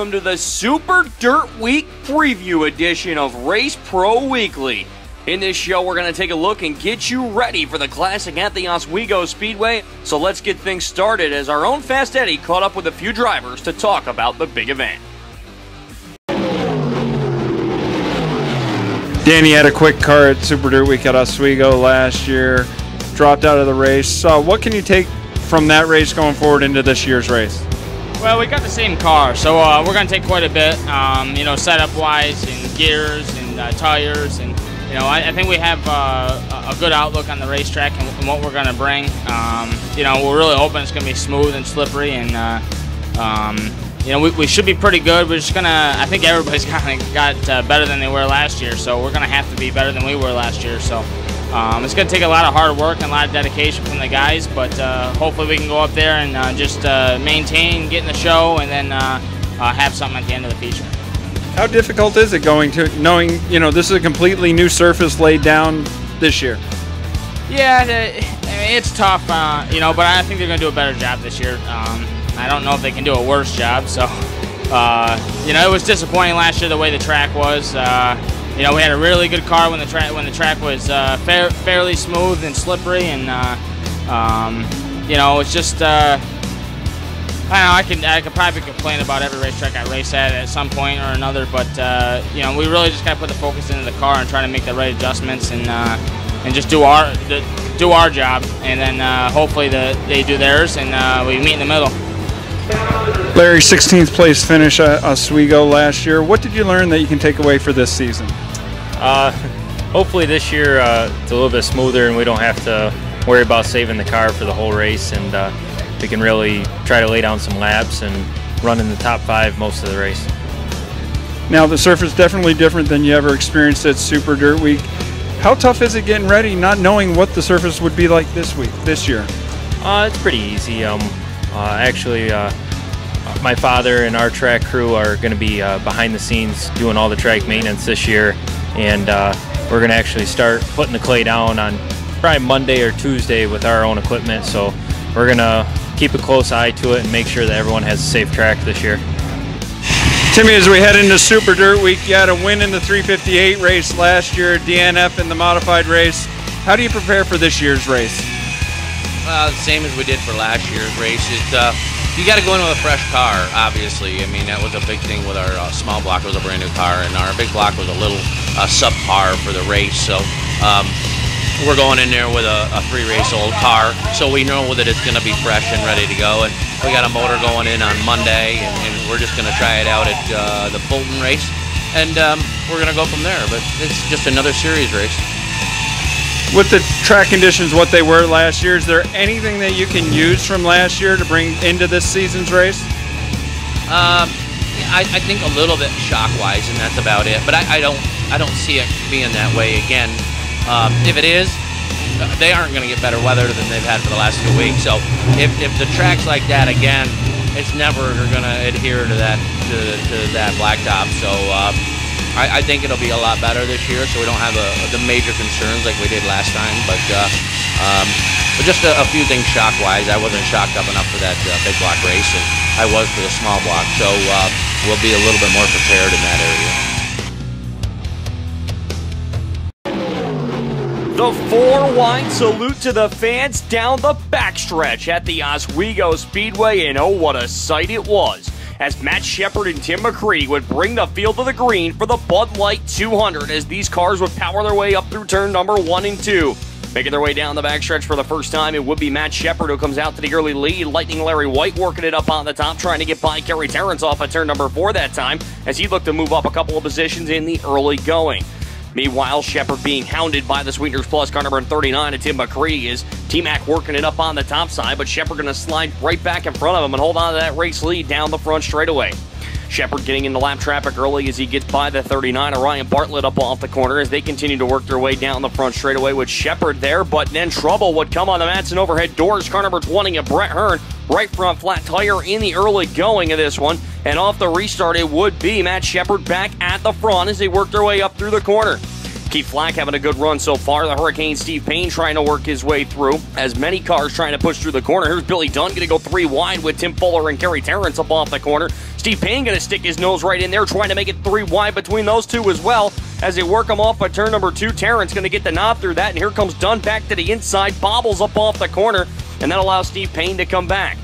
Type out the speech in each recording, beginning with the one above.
welcome to the Super Dirt Week preview edition of Race Pro Weekly. In this show, we're going to take a look and get you ready for the classic at the Oswego Speedway. So let's get things started as our own Fast Eddie caught up with a few drivers to talk about the big event. Danny had a quick car at Super Dirt Week at Oswego last year, dropped out of the race. What can you take from that race going forward into this year's race? Well, we got the same car, so we're going to take quite a bit, setup-wise and gears and tires. And, I think we have a good outlook on the racetrack and what we're going to bring. We're really hoping it's going to be smooth and slippery, and, we should be pretty good. We're just going to, I think everybody's kind of got better than they were last year, so we're going to have to be better than we were last year. So it's going to take a lot of hard work and a lot of dedication from the guys, but hopefully we can go up there and just maintain, get in the show, and then have something at the end of the feature. How difficult is it knowing, this is a completely new surface laid down this year? Yeah, it's tough, but I think they're going to do a better job this year. I don't know if they can do a worse job, so, it was disappointing last year the way the track was. We had a really good car when the track was fairly smooth and slippery, and it's just I could probably complain about every racetrack I race at some point or another, but we really just got to put the focus into the car and try to make the right adjustments and just do our job, and then hopefully they do theirs, and we meet in the middle. Larry, 16th place finish at Oswego last year. What did you learn that you can take away for this season? Hopefully this year it's a little bit smoother and we don't have to worry about saving the car for the whole race, and we can really try to lay down some laps and run in the top 5 most of the race. Now the surface is definitely different than you ever experienced at Super Dirt Week. How tough is it getting ready not knowing what the surface would be like this year? It's pretty easy. Actually, my father and our track crew are going to be behind the scenes doing all the track maintenance this year, and we're going to actually start putting the clay down on probably Monday or Tuesday with our own equipment, so we're going to keep a close eye to it and make sure that everyone has a safe track this year. Timmy, as we head into Super Dirt Week, you had a win in the 358 race last year, DNF in the modified race. How do you prepare for this year's race? The same as we did for last year's race. You got to go in with a fresh car, obviously. I mean, that was a big thing with our small block. It was a brand new car, and our big block was a little subpar for the race. So we're going in there with a 3-race-old car, so we know that it's going to be fresh and ready to go. And we got a motor going in on Monday, and we're just going to try it out at the Fulton race, and we're going to go from there. But it's just another series race. With the track conditions what they were last year, is there anything that you can use from last year to bring into this season's race? I think a little bit shock-wise, and that's about it. But I don't see it being that way again. If it is, they aren't going to get better weather than they've had for the last 2 weeks. So if the track's like that again, it's never going to adhere to that blacktop. So I think it'll be a lot better this year, so we don't have the major concerns like we did last time. But just a few things shock-wise. I wasn't shocked up enough for that big block race, and I was for the small block. So we'll be a little bit more prepared in that area. The 4-wide salute to the fans down the backstretch at the Oswego Speedway, and oh, what a sight it was, as Matt Shepard and Tim McCready would bring the field to the green for the Bud Light 200 as these cars would power their way up through turn number 1 and 2. Making their way down the backstretch for the first time, it would be Matt Shepard who comes out to the early lead. Lightning Larry White working it up on the top, trying to get by Kerry Terrence off at turn number 4 that time, as he looked to move up a couple of positions in the early going. Meanwhile, Shepard being hounded by the Sweeteners Plus car number 39 and Tim McCready is T-Mac working it up on the top side, but Shepard going to slide right back in front of him and hold on to that race lead down the front straightaway. Shepard getting into lap traffic early as he gets by the 39. Orion Bartlett up off the corner as they continue to work their way down the front straightaway with Shepard there, but then trouble would come on the Matson overhead doors. Car number 20 of Brett Hearn, right front flat tire in the early going of this one, and off the restart it would be Matt Shepard back at the front as they work their way up through the corner. Keith Flack having a good run so far. The Hurricane Steve Payne trying to work his way through. As many cars trying to push through the corner. Here's Billy Dunn going to go 3 wide with Tim Fuller and Kerry Terrence up off the corner. Steve Payne going to stick his nose right in there, trying to make it 3 wide between those two as well. As they work him off by turn number 2, Terrence going to get the nod through that, and here comes Dunn back to the inside, bobbles up off the corner, and that allows Steve Payne to come back.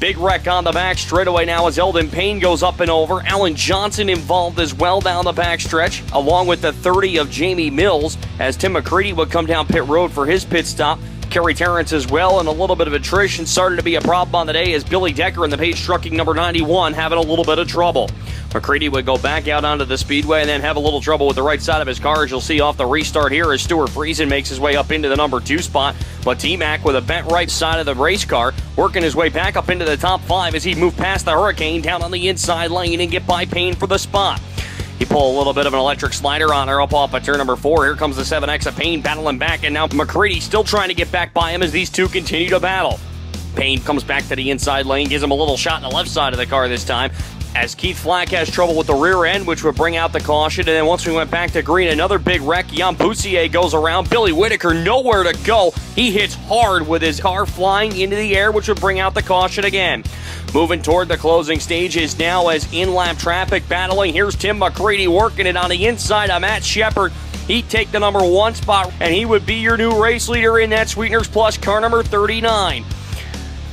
Big wreck on the back straightaway now as Eldon Payne goes up and over. Alan Johnson involved as well down the back stretch, along with the 30 of Jamie Mills, as Tim McCready would come down pit road for his pit stop. Kerry Terrence as well, and a little bit of attrition started to be a problem on the day as Billy Decker in the Page Trucking number 91 having a little bit of trouble. McCready would go back out onto the speedway and then have a little trouble with the right side of his car, as you'll see off the restart here as Stuart Friesen makes his way up into the number 2 spot. But T-Mac with a bent right side of the race car, working his way back up into the top 5 as he moved past the Hurricane down on the inside lane and get by Payne for the spot. He pulled a little bit of an electric slider on her up off at turn number 4. Here comes the 7X of Payne battling back, and now McCready still trying to get back by him as these two continue to battle. Payne comes back to the inside lane, gives him a little shot in the left side of the car this time, as Keith Flack has trouble with the rear end, which would bring out the caution. And then once we went back to green, another big wreck. Jan Boussier goes around. Billy Whitaker nowhere to go. He hits hard with his car flying into the air, which would bring out the caution again. Moving toward the closing stages now as in-lap traffic battling. Here's Tim McCready working it on the inside of Matt Shepard. He'd take the number 1 spot, and he would be your new race leader in that Sweeteners Plus car number 39.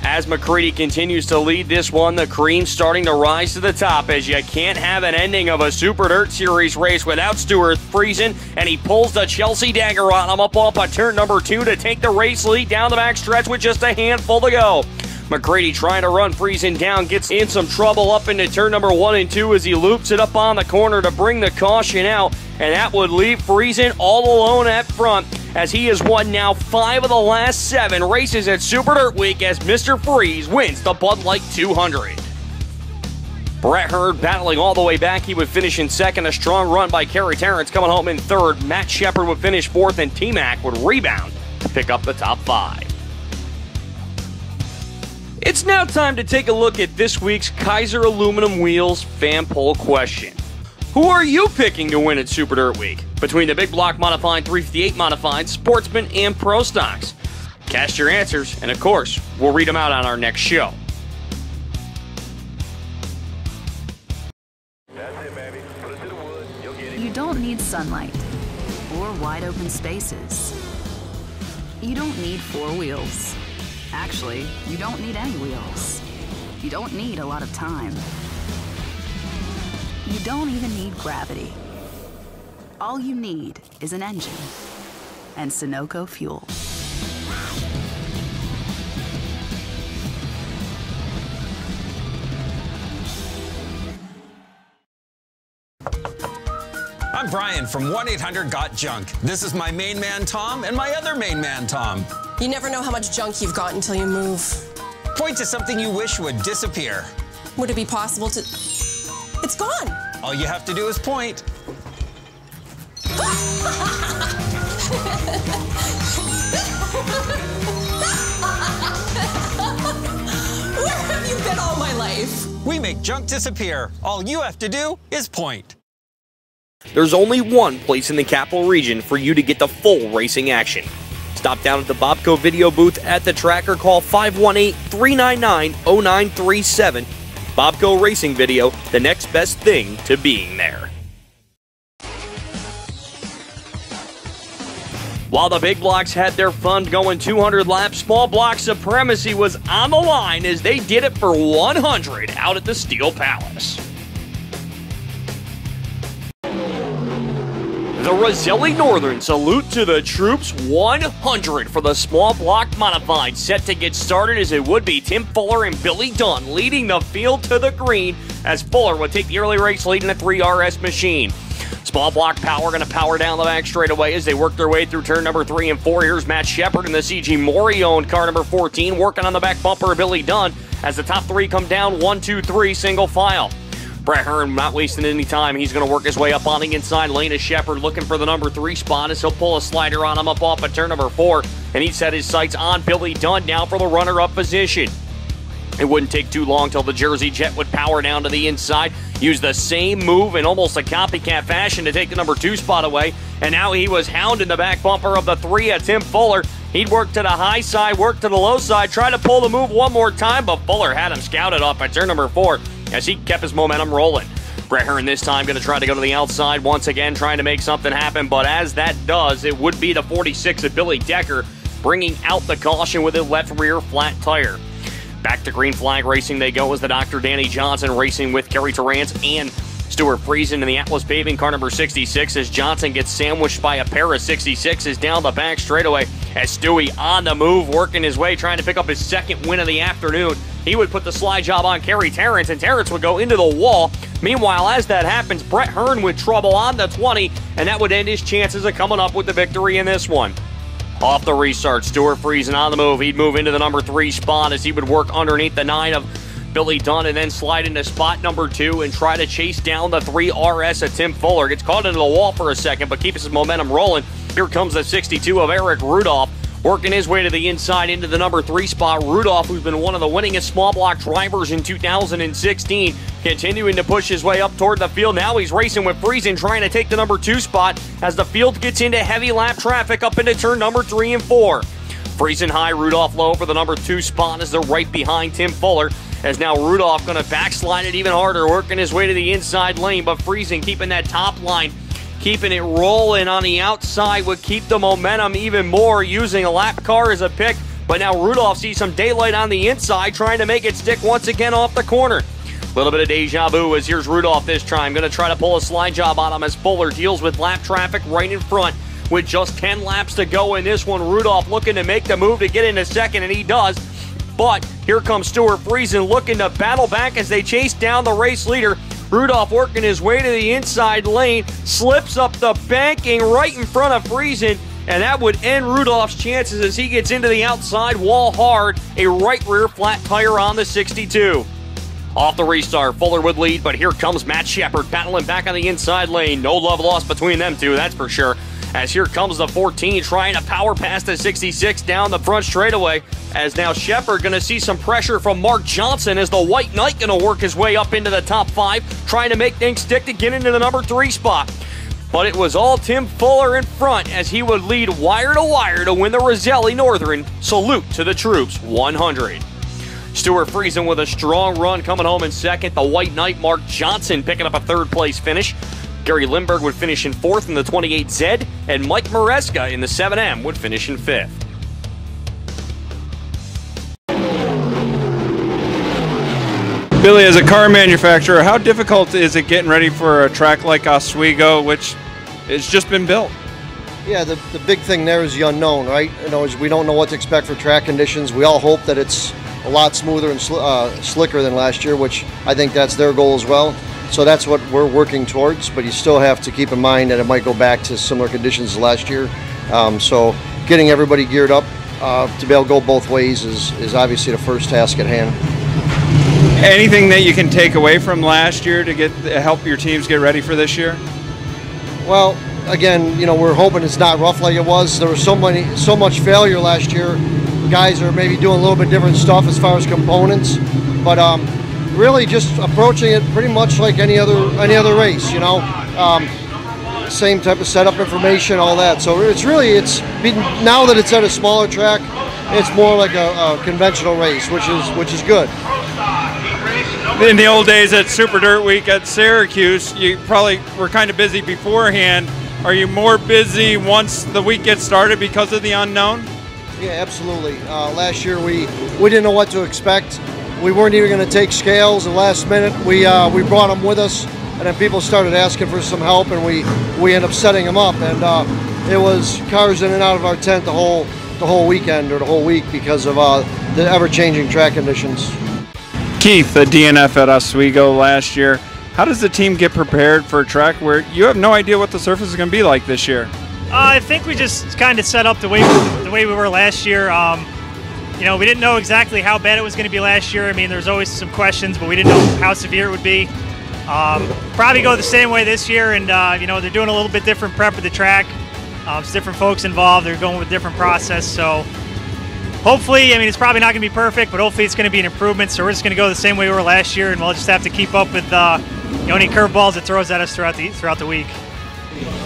As McCready continues to lead this one, the cream starting to rise to the top, as you can't have an ending of a Super Dirt Series race without Stuart Friesen, and he pulls the Chelsea dagger on him up off by turn number 2 to take the race lead down the back stretch with just a handful to go. McCready trying to run Friesen down, gets in some trouble up into turn number 1 and 2 as he loops it up on the corner to bring the caution out, and that would leave Friesen all alone at front, as he has won now 5 of the last 7 races at Super Dirt Week as Mr. Freeze wins the Bud Light 200. Brett Hurd battling all the way back. He would finish in second. A strong run by Kerry Terrence coming home in third. Matt Shepard would finish 4th, and T-Mac would rebound to pick up the top 5. It's now time to take a look at this week's Kaiser Aluminum Wheels fan poll question. Who are you picking to win at Super Dirt Week between the Big Block Modified 358 Modified, Sportsman, and Pro Stocks? Cast your answers, and of course, we'll read them out on our next show. You don't need sunlight or wide open spaces. You don't need 4 wheels. Actually, you don't need any wheels. You don't need a lot of time. You don't even need gravity. All you need is an engine and Sunoco fuel. I'm Brian from 1-800-GOT-JUNK. This is my main man, Tom, and my other main man, Tom. You never know how much junk you've got until you move. Point to something you wish would disappear. Would it be possible to... It's gone! All you have to do is point. Where have you been all my life? We make junk disappear. All you have to do is point. There's only one place in the Capital Region for you to get the full racing action. Stop down at the Bobco video booth at the track or call 518-399-0937. Bobco Racing Video, the next best thing to being there. While the big blocks had their fun going 200 laps, small block supremacy was on the line as they did it for 100 out at the Steel Palace. The Roselli Northern salute to the troops. 100 for the small block modified, set to get started as it would be Tim Fuller and Billy Dunn leading the field to the green as Fuller would take the early race lead in a 3RS machine. Small block power going to power down the back straightaway as they work their way through turn number 3 and 4. Here's Matt Shepard in the CG Mori-owned car number 14 working on the back bumper of Billy Dunn as the top 3 come down 1, 2, 3 single file. Brett Hearn not wasting any time. He's going to work his way up on the inside lane of Shepard looking for the number 3 spot as he'll pull a slider on him up off at turn number 4. And he set his sights on Billy Dunn now for the runner-up position. It wouldn't take too long till the Jersey Jet would power down to the inside, use the same move in almost a copycat fashion to take the number 2 spot away. And now he was hounding the back bumper of the 3 at Tim Fuller. He'd work to the high side, work to the low side, try to pull the move one more time, but Fuller had him scouted off at turn number 4. as he kept his momentum rolling. Brett Hearn this time going to try to go to the outside once again, trying to make something happen, but as that does, it would be the 46 of Billy Decker bringing out the caution with a left rear flat tire. Back to green flag racing they go as the Dr. Danny Johnson racing with Kerry Torrance and Stuart Friesen in the Atlas Paving car number 66 as Johnson gets sandwiched by a pair of 66s down the back straightaway as Stewie on the move, working his way, trying to pick up his second win of the afternoon. He would put the slide job on Kerry Terrence, and Terrence would go into the wall. Meanwhile, as that happens, Brett Hearn with trouble on the 20, and that would end his chances of coming up with the victory in this one. Off the restart, Stuart Friesen on the move. He'd move into the number 3 spot as he would work underneath the 9 of Billy Dunn and then slide into spot number 2 and try to chase down the 3 RS of Tim Fuller. Gets caught into the wall for a second, but keeps his momentum rolling. Here comes the 62 of Eric Rudolph, working his way to the inside into the number 3 spot. Rudolph, who's been one of the winningest small block drivers in 2016, continuing to push his way up toward the field. Now he's racing with Friesen, trying to take the number 2 spot as the field gets into heavy lap traffic up into turn number 3 and 4. Friesen high, Rudolph low for the number 2 spot as they're right behind Tim Fuller. As now Rudolph going to backslide it even harder, working his way to the inside lane, but Friesen keeping that top line, keeping it rolling on the outside would keep the momentum even more, using a lap car as a pick. But now Rudolph sees some daylight on the inside, trying to make it stick once again off the corner. A little bit of deja vu as here's Rudolph this time, going to try to pull a slide job on him as Fuller deals with lap traffic right in front. With just 10 laps to go in this one, Rudolph looking to make the move to get into second, and he does. But here comes Stuart Friesen looking to battle back as they chase down the race leader. Rudolph working his way to the inside lane, slips up the banking right in front of Friesen, and that would end Rudolph's chances as he gets into the outside wall hard, a right rear flat tire on the 62. Off the restart, Fuller would lead, but here comes Matt Shepard battling back on the inside lane. No love lost between them two, that's for sure. As here comes the 14 trying to power past the 66 down the front straightaway. As now Shepard going to see some pressure from Mark Johnson as the White Knight going to work his way up into the top 5, trying to make things stick to get into the number 3 spot. But it was all Tim Fuller in front as he would lead wire to win the Roselli Northern Salute to the Troops 100. Stuart Friesen with a strong run coming home in second. The White Knight Mark Johnson picking up a 3rd place finish. Gary Lindbergh would finish in 4th in the 28Z, and Mike Maresca in the 7M would finish in 5th. Billy, as a car manufacturer, how difficult is it getting ready for a track like Oswego, which has just been built? Yeah, the big thing there is the unknown, right? You know, we don't know what to expect for track conditions. We all hope that it's a lot smoother and slicker than last year, which I think that's their goal as well. So that's what we're working towards, but you still have to keep in mind that it might go back to similar conditions as last year. So getting everybody geared up to be able to go both ways is obviously the first task at hand. Anything that you can take away from last year to help your teams get ready for this year? Well, again, you know, we're hoping it's not rough like it was. There was so much failure last year. Guys are maybe doing a little bit different stuff as far as components, but really just approaching it pretty much like any other race, you know. Same type of setup information, all that. So now that it's at a smaller track, it's more like a conventional race, which is good. In the old days at Super Dirt Week at Syracuse, you probably were kind of busy beforehand. Are you more busy once the week gets started because of the unknown? Yeah, absolutely. Last year we didn't know what to expect. We weren't even going to take scales at the last minute. We brought them with us, and then people started asking for some help, and we ended up setting them up. And it was cars in and out of our tent the whole weekend or the whole week because of the ever-changing track conditions. Keith, the DNF at Oswego last year. How does the team get prepared for a track where you have no idea what the surface is going to be like this year? I think we just kind of set up the way we were last year. You know, we didn't know exactly how bad it was going to be last year. I mean, there's always some questions, but we didn't know how severe it would be. Probably go the same way this year, and you know, they're doing a little bit different prep of the track. It's different folks involved. They're going with different process, so hopefully, I mean, it's probably not going to be perfect, but hopefully it's going to be an improvement. So we're just going to go the same way we were last year, and we'll just have to keep up with you know, any curveballs it throws at us throughout the week.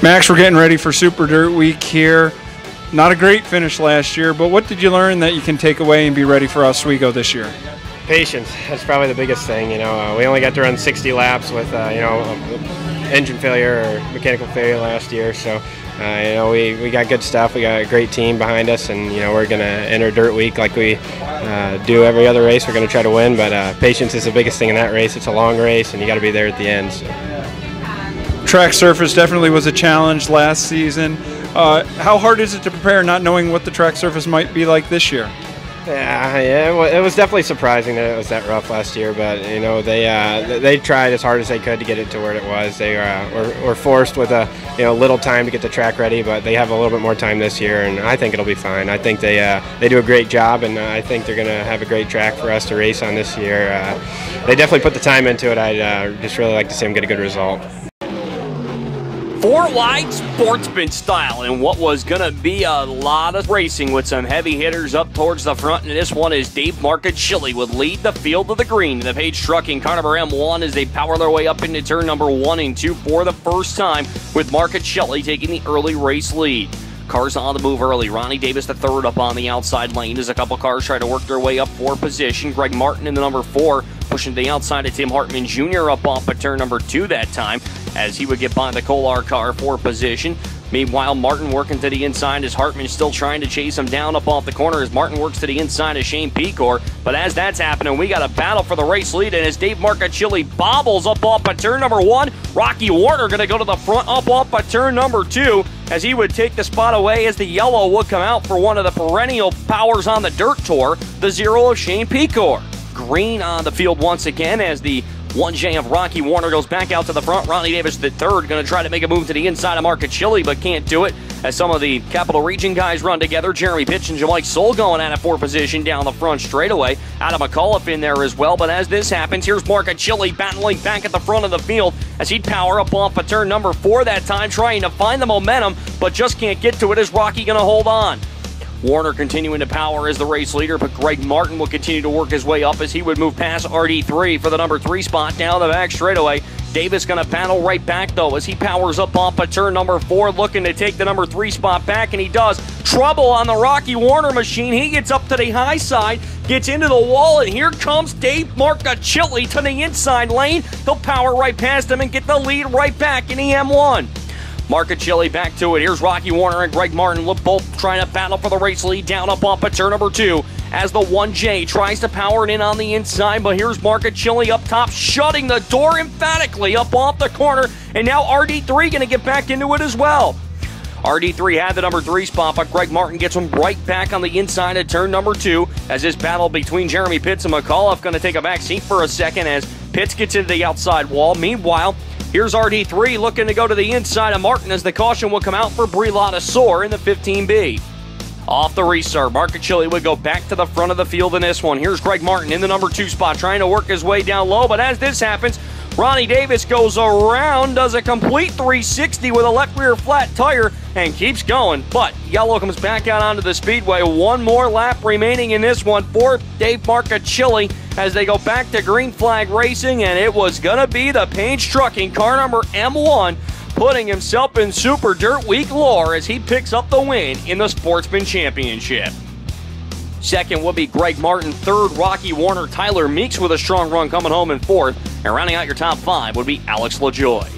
Max, we're getting ready for Super Dirt Week here. Not a great finish last year, but what did you learn that you can take away and be ready for Oswego this year? Patience. That's probably the biggest thing. We only got to run 60 laps with engine failure or mechanical failure last year. So we got good stuff. We got a great team behind us, and we're going to enter Dirt Week like we do every other race. We're going to try to win, but patience is the biggest thing in that race. It's a long race, and you got to be there at the end. So. Track surface definitely was a challenge last season. How hard is it to prepare not knowing what the track surface might be like this year? Yeah, it was definitely surprising that it was that rough last year, but they tried as hard as they could to get it to where it was. They were forced with a little time to get the track ready, but they have a little bit more time this year, and I think it'll be fine. I think they do a great job, and I think they're going to have a great track for us to race on this year. They definitely put the time into it. I'd just really like to see them get a good result. 4 wide sportsman style in what was going to be a lot of racing with some heavy hitters up towards the front. And this one is Dave Marcachilli would lead the field to the green. The Page Trucking car number M1 as they power their way up into turn number 1 and 2 for the first time, with Marcachilli taking the early race lead. Cars on the move early. Ronnie Davis the third up on the outside lane as a couple cars try to work their way up for position. Greg Martin in the number 4 pushing to the outside of Tim Hartman Jr. up off of turn number 2 that time as he would get by the Kolar car for position. Meanwhile, Martin working to the inside as Hartman still trying to chase him down up off the corner as Martin works to the inside of Shane Pecor. But as that's happening, we got a battle for the race lead, and as Dave Marcachilli bobbles up off of turn number 1, Rocky Warner going to go to the front up off of turn number 2 as he would take the spot away as the yellow would come out for one of the perennial powers on the dirt tour, the 0 of Shane Pecor. Green on the field once again as the 1J of Rocky Warner goes back out to the front. Ronnie Davis the third going to try to make a move to the inside of Marcachilli, but can't do it as some of the Capital Region guys run together. Jeremy Pitch and Jamike Soul going at it for position down the front straightaway. Adam McAuliffe in there as well, but as this happens, here's Marcachilli battling back at the front of the field as he'd power up off of turn number 4 that time, trying to find the momentum, but just can't get to it. Is Rocky going to hold on? Warner continuing to power as the race leader, but Greg Martin will continue to work his way up as he would move past RD3 for the number 3 spot down the back straightaway. Davis going to battle right back, though, as he powers up off of turn number 4, looking to take the number 3 spot back, and he does. Trouble on the Rocky Warner machine. He gets up to the high side, gets into the wall, and here comes Dave Marcachilli to the inside lane. He'll power right past him and get the lead right back in the M1. Marcachilli back to it. Here's Rocky Warner and Greg Martin. Look, both trying to battle for the race lead down up off of turn number 2 as the 1J tries to power it in on the inside, but here's Marcachilli up top, shutting the door emphatically up off the corner, and now RD3 going to get back into it as well. RD3 had the number 3 spot, but Greg Martin gets him right back on the inside of turn number 2 as this battle between Jeremy Pitts and McAuliffe going to take a back seat for a second as Pitts gets into the outside wall. Meanwhile, here's RD3 looking to go to the inside of Martin as the caution will come out for Brelada Soar in the 15B. Off the restart, Marcachilli would go back to the front of the field in this one. Here's Greg Martin in the number 2 spot trying to work his way down low, but as this happens, Ronnie Davis goes around, does a complete 360 with a left rear flat tire, and keeps going. But yellow comes back out onto the speedway. One more lap remaining in this one for Dave Marcachilli as they go back to green flag racing, and it was going to be the Page Trucking car number M1 putting himself in Super Dirt Week lore as he picks up the win in the Sportsman Championship. Second would be Greg Martin. Third, Rocky Warner. Tyler Meeks with a strong run coming home in fourth. And rounding out your top 5 would be Alex LaJoy.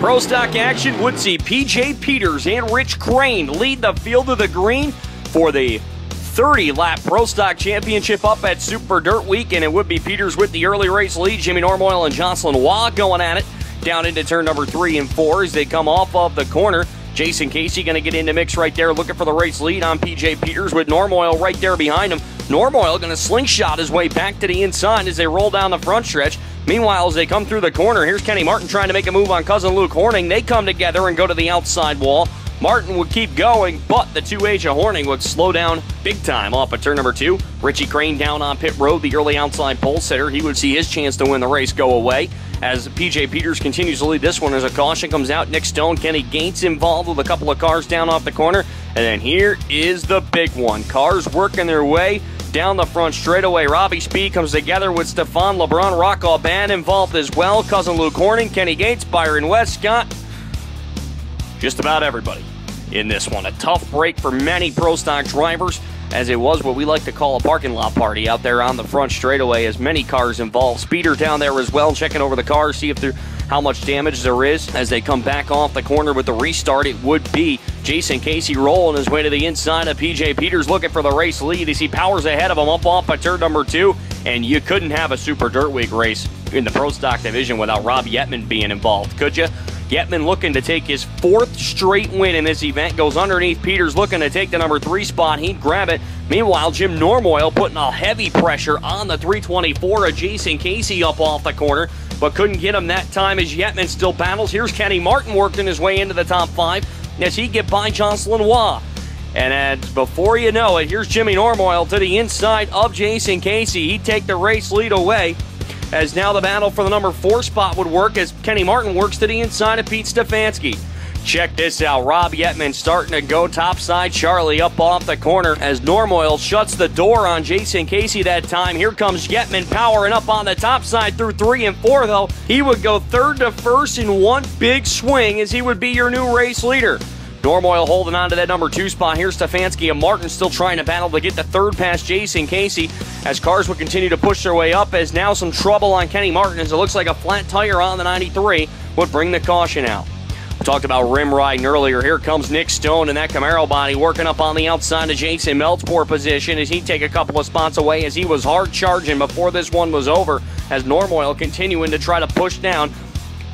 Pro Stock action would see PJ Peters and Rich Crane lead the field of the green for the 30-lap Pro Stock Championship up at Super Dirt Week, and it would be Peters with the early race lead. Jimmy Normoyle and Jocelyn Waugh going at it down into turn number 3 and 4 as they come off of the corner. Jason Casey going to get into mix right there, looking for the race lead on PJ Peters with Normoyle right there behind him. Normoyle going to slingshot his way back to the inside as they roll down the front stretch. Meanwhile, as they come through the corner, here's Kenny Martin trying to make a move on cousin Luke Horning. They come together and go to the outside wall. Martin would keep going, but the 2H of Horning would slow down big time off of turn number 2. Richie Crane down on pit road, the early outside pole sitter. He would see his chance to win the race go away as PJ Peters continues to lead this one as a caution comes out. Nick Stone, Kenny Gates involved with a couple of cars down off the corner. And then here is the big one. Cars working their way down the front straightaway. Robbie Speed comes together with Stefan LeBron, Rock Auban involved as well. Cousin Luke Horning, Kenny Gates, Byron Westcott. Just about everybody in this one. A tough break for many Pro Stock drivers as it was what we like to call a parking lot party out there on the front straightaway, as many cars involved. Speeder down there as well, checking over the cars, see if there how much damage there is as they come back off the corner with the restart. It would be Jason Casey rolling his way to the inside of PJ Peters, looking for the race lead as he powers ahead of him up off at turn number 2. And you couldn't have a Super Dirt Week race in the Pro Stock division without Rob Yetman being involved, could you? Yetman looking to take his 4th straight win in this event, goes underneath Peters, looking to take the number 3 spot. He'd grab it. Meanwhile, Jim Normoyle putting a heavy pressure on the 324 of Jason Casey up off the corner, but couldn't get him that time as Yetman still battles. Here's Kenny Martin working his way into the top 5 as he get by Jocelyn Waugh. And before you know it, here's Jimmy Normoyle to the inside of Jason Casey. He'd take the race lead away, as now the battle for the number 4 spot would work as Kenny Martin works to the inside of Pete Stefanski. Check this out, Rob Yetman starting to go topside Charlie up off the corner as Normoyle shuts the door on Jason Casey that time. Here comes Yetman powering up on the top side through 3 and 4, though. He would go 3rd to 1st in one big swing as he would be your new race leader. Normoyle holding on to that number 2 spot. Here's Stefanski and Martin still trying to battle to get the 3rd past Jason Casey as cars would continue to push their way up, as now some trouble on Kenny Martin as it looks like a flat tire on the 93 would bring the caution out. We talked about rim riding earlier. Here comes Nick Stone in that Camaro body working up on the outside of Jason Melt's position as he'd take a couple of spots away as he was hard charging before this one was over, as Normoyle continuing to try to push down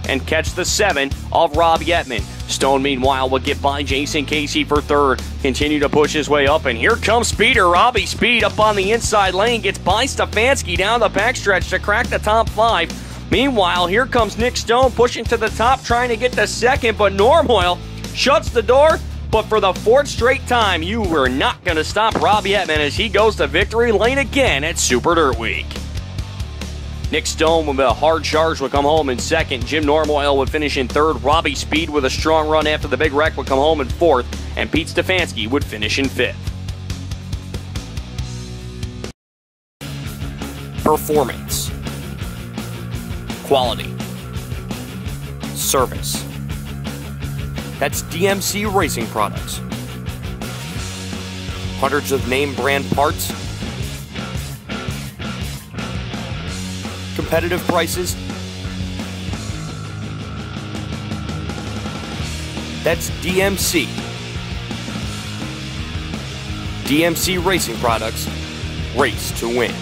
and catch the 7 of Rob Yetman. Stone, meanwhile, would get by Jason Casey for 3rd, continue to push his way up, and here comes Speeder. Robbie Speed up on the inside lane, gets by Stefanski down the backstretch to crack the top 5. Meanwhile, here comes Nick Stone pushing to the top, trying to get the 2nd, but Normoyle shuts the door. But for the 4th straight time, you were not going to stop Rob Yetman as he goes to victory lane again at Super Dirt Week. Nick Stone with a hard charge would come home in 2nd. Jim Normoyle would finish in 3rd. Robbie Speed with a strong run after the big wreck would come home in 4th. And Pete Stefanski would finish in 5th. Performance. Quality. Service. That's DMC Racing Products. Hundreds of name brand parts. Competitive prices. That's DMC. DMC Racing Products. Race to win.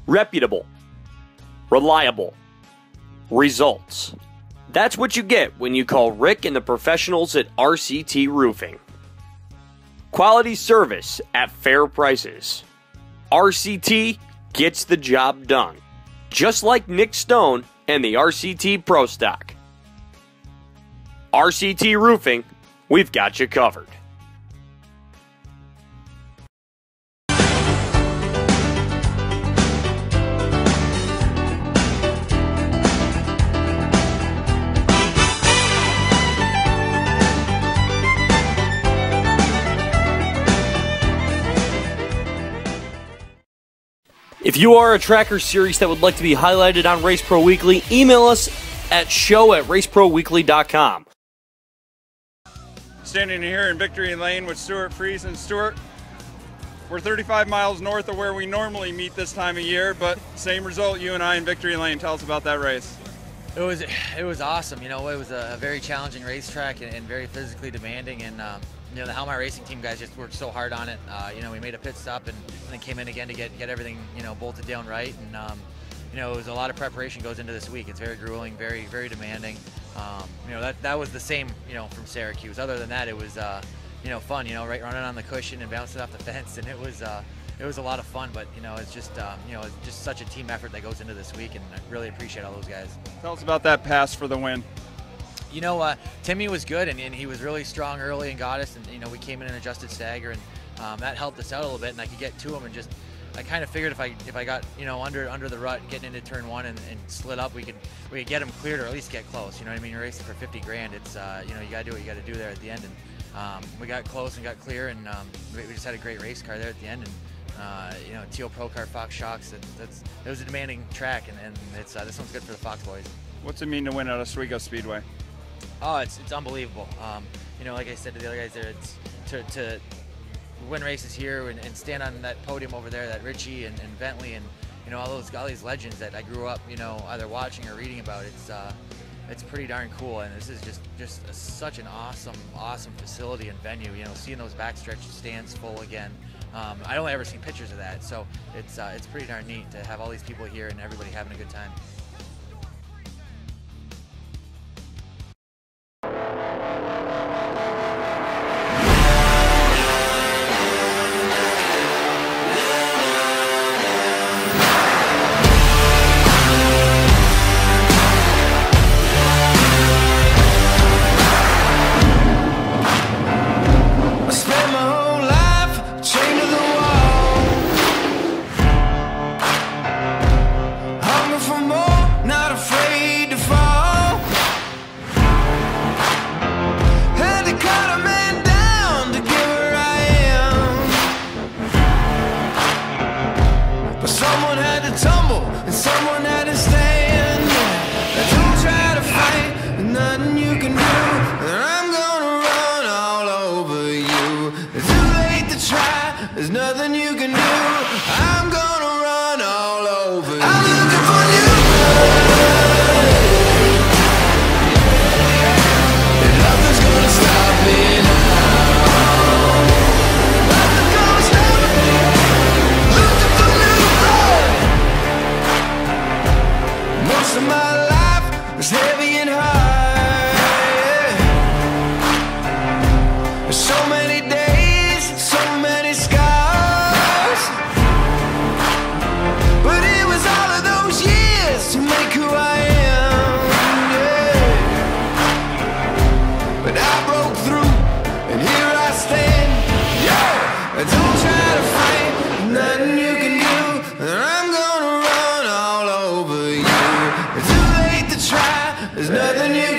Reputable. Reliable. Results. That's what you get when you call Rick and the professionals at RCT Roofing. Quality service at fair prices. RCT gets the job done. Just like Nick Stone and the RCT Pro Stock. RCT Roofing, we've got you covered. If you are a tracker series that would like to be highlighted on Race Pro Weekly, email us at show@raceproweekly.com. Standing here in Victory Lane with Stuart Friesen. Stuart, we're 35 miles north of where we normally meet this time of year, but same result, you and I in Victory Lane. Tell us about that race. It was awesome. You know, it was a very challenging racetrack and very physically demanding, and you know, the Helmar Racing team guys just worked so hard on it. You know, we made a pit stop and then came in again to get everything, you know, bolted down right. And you know, it was a lot of preparation goes into this week. It's very grueling, very demanding. You know, that was the same, you know, from Syracuse. Other than that, it was you know, fun. You know, right, running on the cushion and bouncing off the fence, and it was a lot of fun. But you know, it's just you know, it's just such a team effort that goes into this week, and I really appreciate all those guys. Tell us about that pass for the win. You know, Timmy was good, and he was really strong early and got us, and you know, we came in and adjusted stagger, and that helped us out a little bit, and I could get to him, and just I kind of figured if I got, you know, under the rut getting into turn 1 and slid up, we could get him cleared or at least get close. You know what I mean? You're racing for 50 grand. It's you know, you gotta do what you gotta do there at the end, and we got close and got clear, and we just had a great race car there at the end, and you know, Teal Pro Car Fox shocks. It was a demanding track, and it's this one's good for the Fox boys. What's it mean to win at Oswego Speedway? Oh, it's unbelievable. You know, like I said to the other guys there, to win races here and stand on that podium over there, that Richie and Bentley and all these legends that I grew up either watching or reading about. It's pretty darn cool, and this is just such an awesome facility and venue. Seeing those backstretch stands full again. I don't ever seen pictures of that, so it's pretty darn neat to have all these people here and everybody having a good time. There's nothing you can do. I'm gonna run all over you. I'm looking for you. And nothing's gonna stop me now. Nothing's gonna stop me. Looking for new blood. Most of my life was heavy and hard. There's so many days, so many scars. But it was all of those years to make who I am, yeah. But I broke through, and here I stand, yeah. Don't try to fight, nothing you can do. I'm gonna run all over you. It's too late to try, there's nothing you